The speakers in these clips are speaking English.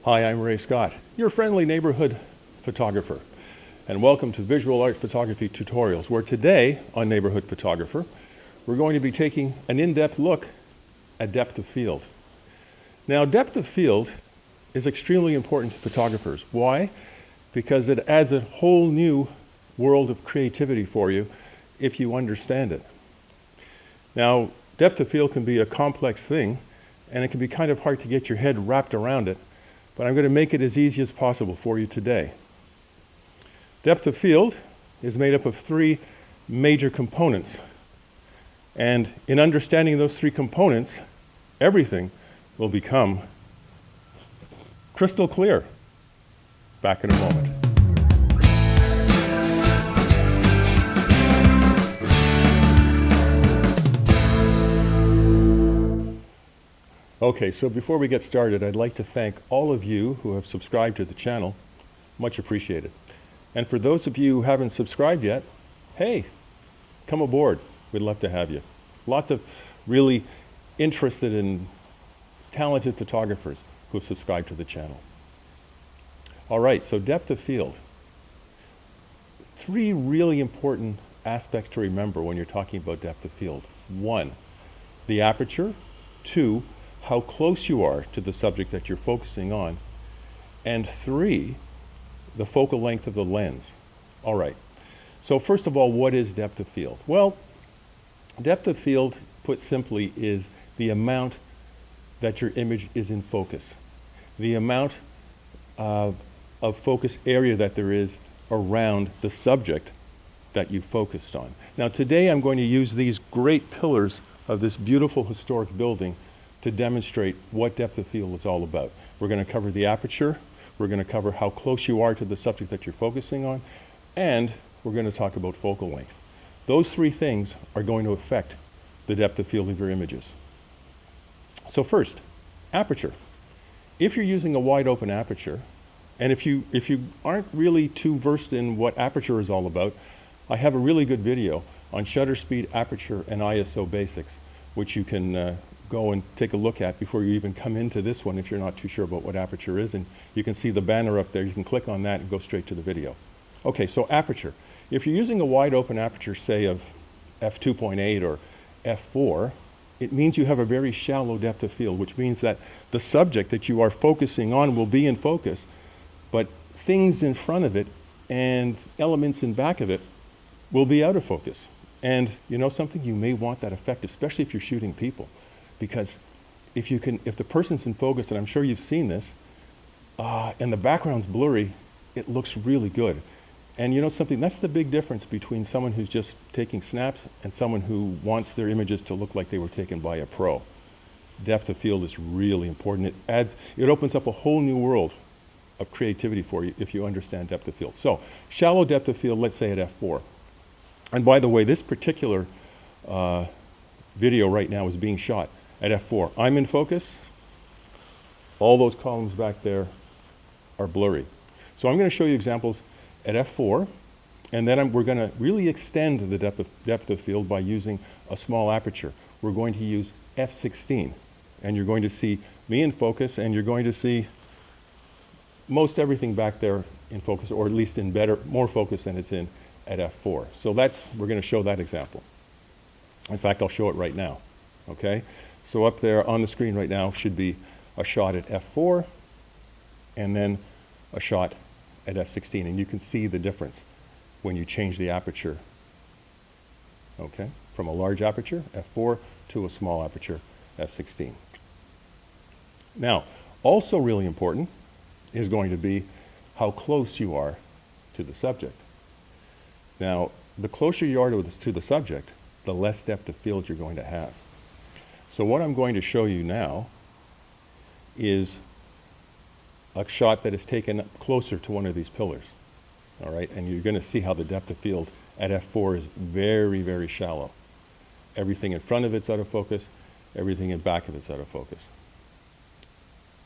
Hi, I'm Ray Scott, your friendly neighborhood photographer, and welcome to Visual Art Photography Tutorials, where today on Neighborhood Photographer, we're going to be taking an in-depth look at depth of field. Now, depth of field is extremely important to photographers. Why? Because it adds a whole new world of creativity for you if you understand it. Now, depth of field can be a complex thing, and it can be kind of hard to get your head wrapped around it, but I'm going to make it as easy as possible for you today. Depth of field is made up of three major components. And in understanding those three components, everything will become crystal clear. Back in a moment. Okay, so before we get started, I'd like to thank all of you who have subscribed to the channel. Much appreciated. And for those of you who haven't subscribed yet, hey, come aboard. We'd love to have you. Lots of really interested and talented photographers who have subscribed to the channel. All right, so depth of field. Three really important aspects to remember when you're talking about depth of field. One, the aperture. Two, how close you are to the subject that you're focusing on. And three, the focal length of the lens. All right, so first of all, what is depth of field? Well, depth of field, put simply, is the amount that your image is in focus. The amount of focus area that there is around the subject that you focused on. Now today I'm going to use these great pillars of this beautiful historic building to demonstrate what depth of field is all about. We're going to cover the aperture, we're going to cover how close you are to the subject that you're focusing on, and we're going to talk about focal length. Those three things are going to affect the depth of field of your images. So first, aperture. If you're using a wide open aperture, and if you aren't really too versed in what aperture is all about, I have a really good video on shutter speed, aperture, and ISO basics, which you can go and take a look at before you even come into this one if you're not too sure about what aperture is. And you can see the banner up there. You can click on that and go straight to the video. Okay, so aperture. If you're using a wide open aperture, say of f2.8 or f4, it means you have a very shallow depth of field, which means that the subject that you are focusing on will be in focus, but things in front of it and elements in back of it will be out of focus. And you know something? You may want that effect, especially if you're shooting people. Because if the person's in focus, and I'm sure you've seen this, and the background's blurry, it looks really good. And you know something? That's the big difference between someone who's just taking snaps and someone who wants their images to look like they were taken by a pro. Depth of field is really important. It opens up a whole new world of creativity for you if you understand depth of field. So, shallow depth of field, let's say at f4. And by the way, this particular video right now is being shot at f4. I'm in focus. All those columns back there are blurry. So I'm going to show you examples at f4, and then we're going to really extend the depth of field by using a small aperture. We're going to use f16, and you're going to see me in focus, and you're going to see most everything back there in focus, or at least in more focus than it's in at f4. So we're going to show that example. In fact, I'll show it right now. Okay? So up there on the screen right now should be a shot at f4 and then a shot at f16. And you can see the difference when you change the aperture. Okay? From a large aperture, f4, to a small aperture, f16. Now, also really important is going to be how close you are to the subject. Now, the closer you are to the subject, the less depth of field you're going to have. So what I'm going to show you now is a shot that is taken closer to one of these pillars. All right, and you're going to see how the depth of field at f4 is very, very shallow. Everything in front of it's out of focus, everything in back of it's out of focus.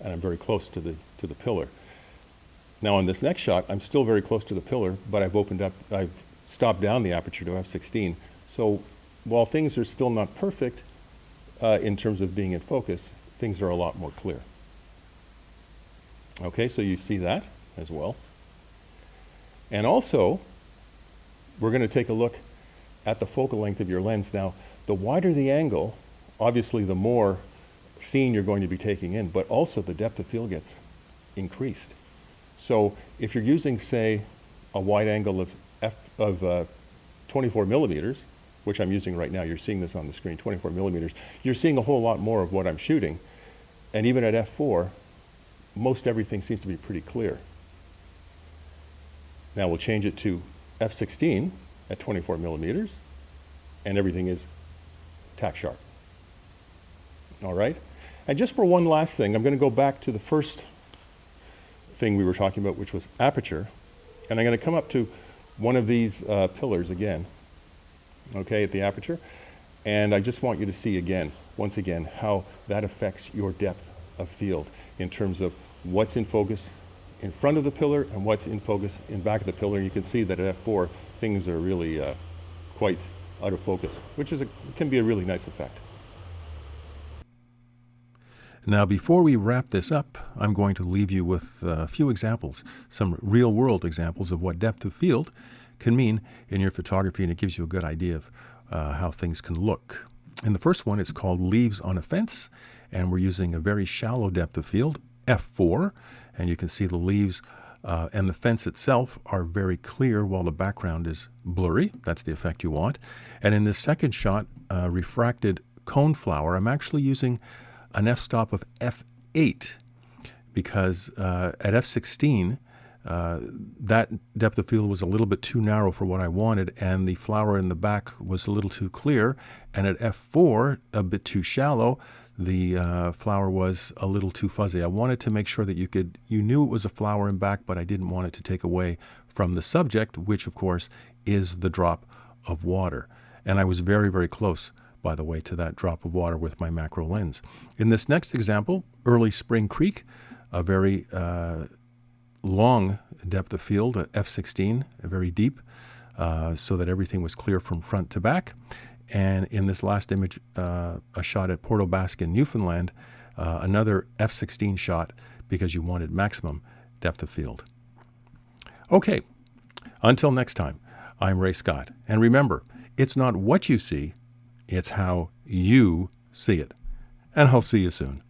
And I'm very close to the pillar. Now on this next shot, I'm still very close to the pillar, but I've stopped down the aperture to f16. So while things are still not perfect, in terms of being in focus, things are a lot more clear. Okay, so you see that as well. And also, we're going to take a look at the focal length of your lens. Now, the wider the angle, obviously the more scene you're going to be taking in, but also the depth of field gets increased. So if you're using, say, a wide angle of 24 millimeters, which I'm using right now, you're seeing this on the screen, 24 millimeters, you're seeing a whole lot more of what I'm shooting. And even at f4, most everything seems to be pretty clear. Now we'll change it to f16 at 24 millimeters, and everything is tack sharp. All right? And just for one last thing, I'm going to go back to the first thing we were talking about, which was aperture. And I'm going to come up to one of these pillars again, okay, at the aperture. And I just want you to see again, once again, how that affects your depth of field in terms of what's in focus in front of the pillar and what's in focus in back of the pillar. And you can see that at f4, things are really quite out of focus, which can be a really nice effect. Now, before we wrap this up, I'm going to leave you with a few examples, some real-world examples of what depth of field can mean in your photography, and it gives you a good idea of how things can look. In the first one, it's called Leaves on a Fence, and we're using a very shallow depth of field, f4, and you can see the leaves and the fence itself are very clear while the background is blurry. That's the effect you want. And in this second shot, refracted coneflower, I'm actually using an f-stop of f8 because at f16 that depth of field was a little bit too narrow for what I wanted, and the flower in the back was a little too clear, and at f4 a bit too shallow, the flower was a little too fuzzy. I wanted to make sure that you knew it was a flower in back, but I didn't want it to take away from the subject, which of course is the drop of water. And I was very, very close, by the way, to that drop of water with my macro lens. In this next example, Early Spring Creek, a very long depth of field at f16, very deep, so that everything was clear from front to back. And in this last image, a shot at Port aux Basques in Newfoundland, another f16 shot because you wanted maximum depth of field. Okay, until next time, I'm Ray Scott. And remember, it's not what you see, it's how you see it. And I'll see you soon.